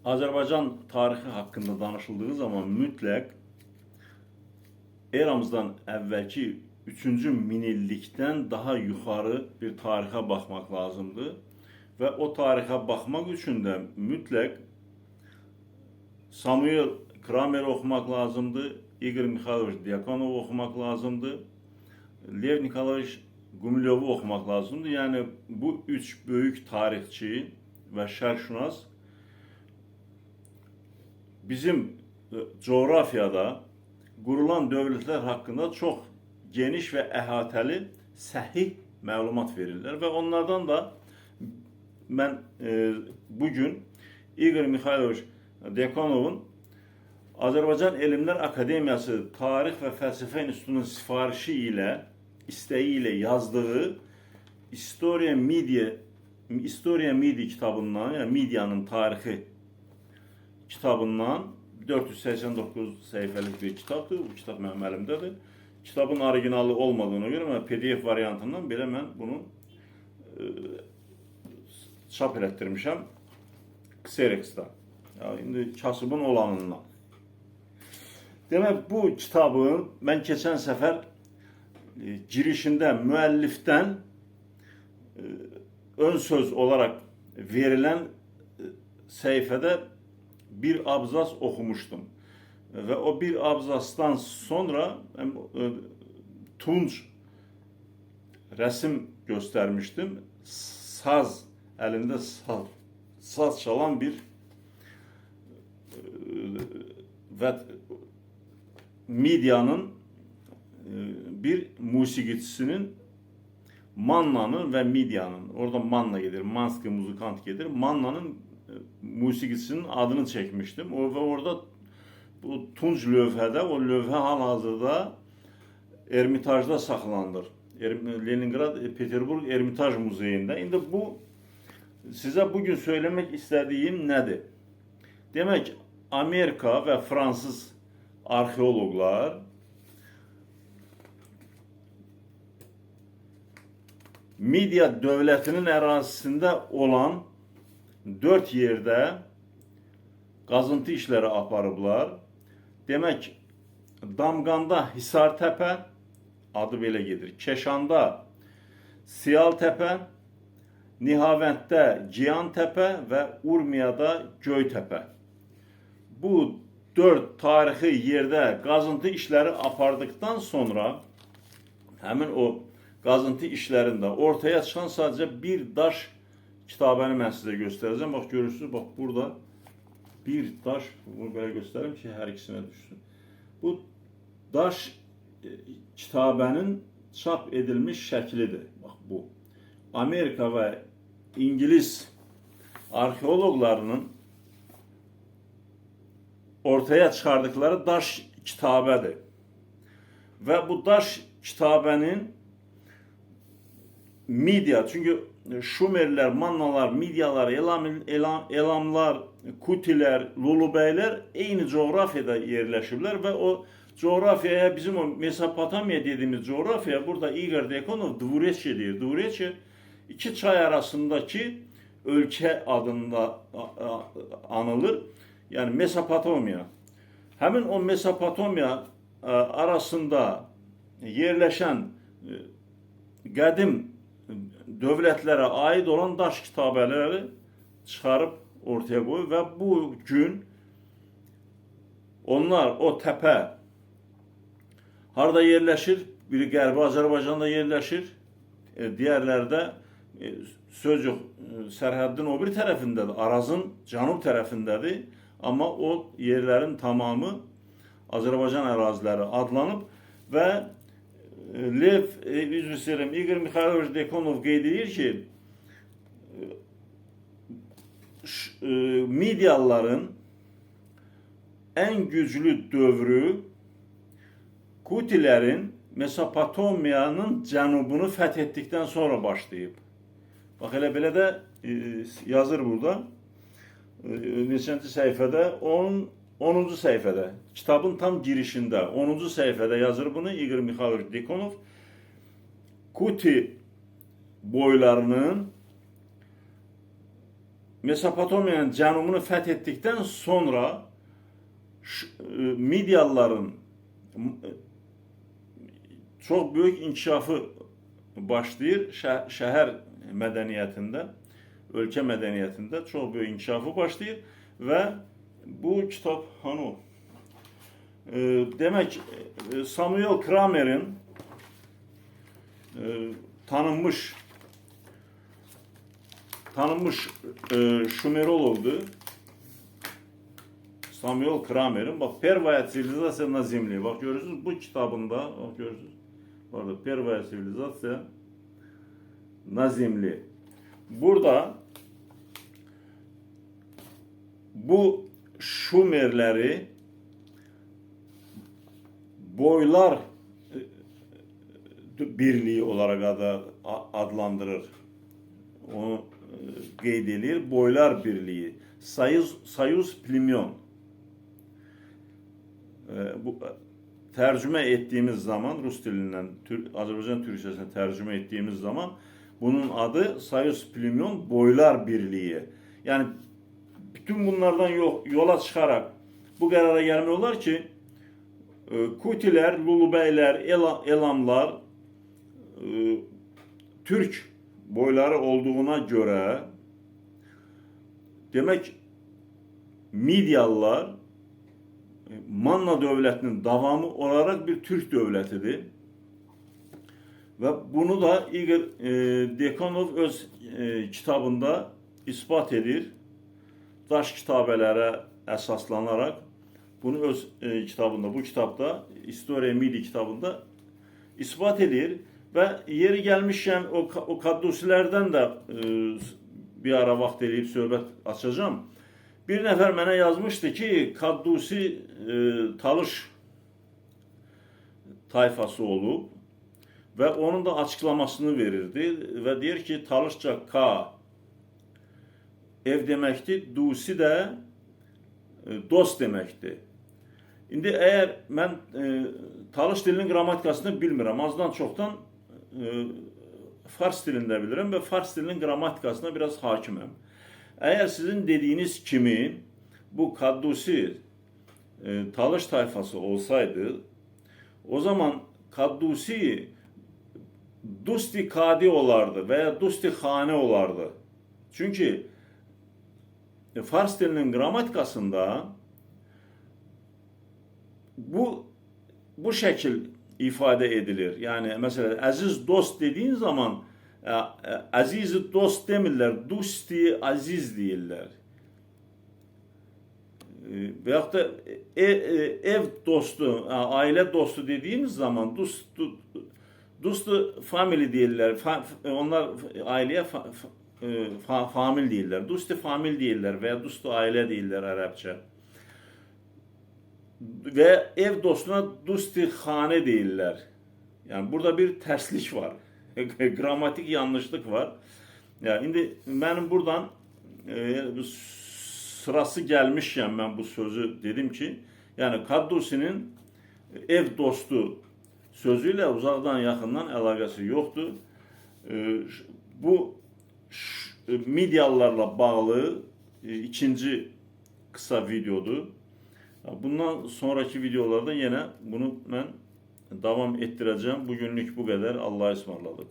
Azərbaycan tarixi haqqında danışıldığı zaman mütləq eramızdan əvvəlki 3-cü minillikdən daha yuxarı bir tarixə baxmaq lazımdır. Və o tarixə baxmaq üçün də mütləq Samuel Kramer oxumaq lazımdır, Igor Mikhailovich Dyakonov oxumaq lazımdır, Lev Nikolaevich Gumilyov'u oxumaq lazımdır. Yəni bu üç böyük tarixçi və şərqşünas bizim coğrafiyada qurulan dövlətlər haqqında çox geniş və əhatəli, səhih məlumat verirlər və onlardan da mən bugün Igor Mikhailovich Dyakonov'un Azərbaycan Elmlər Akademiyası Tarix və Fəlsəfə İnstitutunun sifarişi ilə, istəyi ilə yazdığı Historia Media kitabından, yəni Medianın tarixi kitabından 489 səhifəlik bir kitabdır. Bu kitab mənim əlimdədir. Kitabın orijinalı olmadığına görə mən PDF variantından belə mən bunu çap elətdirmişəm Xerox-da. İndi kasıbın olanından. Demək, bu kitabı mən keçən səfər girişində müəllifdən ön söz olaraq verilən səhifədə bir abzas oxumuşdum. Və o bir abzasdan sonra tunç rəsim göstərmişdim. Saz, əlində saz çalan bir və Medianın bir musiqiçisinin Manna'nın və Medianın, orada Manna gedir, Manski muzikant gedir, Manna'nın musiqiçisinin adını çəkmişdim. Və orada bu tunç lövhədə, o lövhə hal-hazırda Ermitajda saxlanılır. Leningrad, Peterburg Ermitaj Muzeyində. İndi bu, sizə bugün söyləmək istədiyim nədir? Demək, Amerika və Fransız arxeoloqlar Media dövlətinin ərazisində olan 4 yerdə qazıntı işləri aparıblar. Demək, Damqanda Hisartəpə adı belə gedir. Keşanda Siyaltəpə, Nihavənddə Ciyantəpə və Urmiyada Göytəpə. Bu 4 tarixi yerdə qazıntı işləri apardıqdan sonra həmin o qazıntı işlərində ortaya çıxan sadəcə bir daş kitabəni mən sizə göstərəcəm. Bax, görürsünüz, bax, burada bir daş, bunu belə göstərim ki, hər ikisinə düşsün. Bu daş kitabənin çap edilmiş şəklidir. Bax, bu. Amerika və İngiliz arxeoloqlarının ortaya çıxardıkları daş kitabədir. Və bu daş kitabənin Media, çünki Şumerlər, Mannalar, Midyalar, Elamlar, Kutilər, Lulubəylər eyni coğrafiyada yerləşiblər və o coğrafiyaya, bizim o Mesopotamiya dediyimiz coğrafiyaya burada Igor Dyakonov Dvureçi deyir. Dvureçi iki çay arasındaki ölkə adında anılır. Yəni Mesopotamiya. Həmin o Mesopotamiya arasında yerləşən qədim dövlətlərə aid olan daş kitabələri çıxarıb ortaya qoyur və bu gün onlar o təpə harada yerləşir? Biri Qərbi Azərbaycanda yerləşir, digərləri də söz yox, sərhəddin o bir tərəfindədir, Arazın cənub tərəfindədir, amma o yerlərin tamamı Azərbaycan əraziləri adlanıb və Lev, üzr istəyirəm, Igor Mikhailovich Dyakonov qeyd edir ki, Medialıların ən güclü dövrü Kutilərin Mesopotamiyanın cənubunu fəth etdikdən sonra başlayıb. Bax, elə belə də yazır burada, neçənci səhifədə, 10-cu səhifədə, kitabın tam girişində, 10-cu səhifədə yazır bunu Igor Mikhailovich Dyakonov. Kuti boylarının Mesopotamiyanın cənubunu fəth etdikdən sonra Midyalıların çox böyük inkişafı başlayır. Şəhər mədəniyyətində, ölkə mədəniyyətində çox böyük inkişafı başlayır və bu kitab hani o? Demək, Samuel Kramer'in tanınmış Şumerologdu. Samuel Kramer'in, bak, Первая цивилизация на Земле. Bak görüyorsunuz bu kitabında, bak görüyorsunuz. Burada Первая цивилизация на Земле. Burada bu Şumerleri boylar birliği olarak adlandırır. Onu qeyd edir. Boylar birliği. Sayuz Plimyon. Bu tercüme ettiğimiz zaman Rus dilinden Azerbaycan Türkçesine tercüme ettiğimiz zaman bunun adı Sayus Plimyon, boylar birliği. Yani bütün bunlardan yola çıkarak bu karara gelmiyorlar ki Kutiler, Lulubeyler, Elamlar Türk boyları olduğuna göre demek Midyalılar Manna devletinin davamı olarak bir Türk devletidir. Ve bunu da Igor Dekhanov öz kitabında ispat edir. Daş kitabelərə əsaslanarak bunu öz kitabında, bu kitapta, Historia Midi kitabında ispat edir. Ve yeri gelmişken o Kaddusilerden de bir ara vaxt eləyib söhbət açacağım. Bir nefer mənə yazmıştı ki, Kaddusi Talış tayfası olub ve onun da açıklamasını verirdi ve deyir ki, Talışça K ev deməkdir, Dusi de dost deməkdir. İndi eğer mən Talış dilinin qrammatikasını bilmirəm, azdan çoxdan Fars dilində bilirəm və Fars dilinin qrammatikasına biraz hakiməm. Eğer sizin dediğiniz kimi bu Kaddusi Talış tayfası olsaydı, o zaman Kaddusi Dusti Kadi olardı veya Dusti Hane olardı. Çünkü Fars dilinin qrammatikasında bu şekil ifade edilir. Yani mesela aziz dost dediğin zaman aziz dost demirler, dusti aziz deyirlər. Veyahut da ev dostu, aile dostu dediğimiz zaman dustu family deyirlər. Onlar aileye famil deyirlər. Dusti famil deyirlər veya dustu aile deyirlər Ərəbcə. Ve ev dostuna dusti xane deyirlər. Yani burada bir terslik var. Gramatik yanlışlık var. Ya indi benim buradan sırası gelmişken ben bu sözü dedim ki, yani Kaddusi'nin ev dostu sözüyle uzaktan yakından alakası yoktu. Bu Midyalılarla bağlı ikinci kısa videodur. Bundan sonraki videolarda yine bunu ben devam ettireceğim. Bugünlük bu kadar. Allah'a ısmarladık.